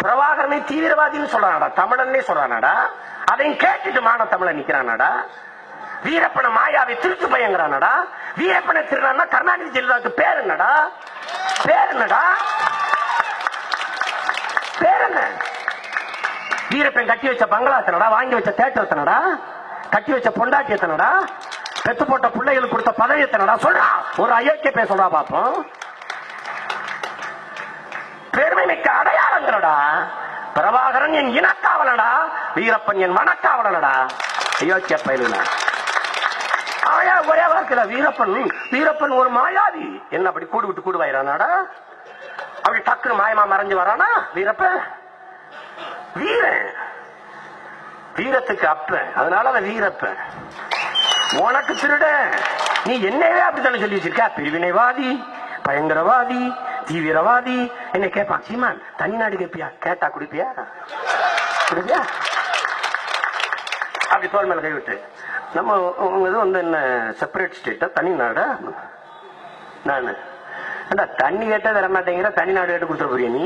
பிரபாகரனை தீவிரவாதின்னு சொல்றானடா, தமிழன்னே சொல்றானடா. அதையும் கேட்டுட்டு மான தமிழன் நிக்கிறானடா. வீரப்பனை மாயாவை திருட்டு பயங்கறானடா. வீரப்பனை திருடான்னா கருணாநிதி ஜெயலலிதாவுக்கு பேர் என்னடா? பேர் என்னடா? பேர் என்ன? வீரப்பன் கட்டி வச்ச பங்களா எத்தனடா? வாங்கி வச்ச தேட்டர் எத்தனடா? கட்டி வச்ச பொண்டாட்டி எத்தனடா? பெத்து போட்ட பிள்ளைகளுக்கு கொடுத்த பதவி எத்தனடா? சொல்றா, ஒரு அயோக்கிய பேர் சொல்றா பாப்போம். பெருமை மிக்க அடையாளங்களடா. பிரபாகரன் என் இனக்காவலடா, வீரப்பன் என் மனக்காவலடா. அயோக்கிய பயிலுனா ஒரே வார்த்தையில வீரப்பன் வீரப்பன் ஒரு மாயாவி. என்ன அப்படி கூடு விட்டு கூடுவாயிரானாடா? அப்படி டக்குனு மாயமா மறைஞ்சு வரானா வீரப்பன்? வீரன் வீரத்துக்கு அப்ப, அதனால அவன் வீரப்பன். உனக்கு திருட நீ என்னவே அப்படித்தானே சொல்லி வச்சிருக்க? பிரிவினைவாதி, பயங்கரவாதி, தீவிரவாதி. என்ன கேட்பான் சீமான், தனிநாடு கேட்பியா? கேட்டா குடிப்பியா? குடிப்பியா? அப்படி தோல் மேல கைவிட்டு நம்ம இது வந்து என்ன செப்பரேட் ஸ்டேட்டா தனிநாடா? நான் தண்ணி கேட்டா தர மாட்டேங்கிற, தனிநாடு கேட்டு கொடுத்துட போறியா நீ?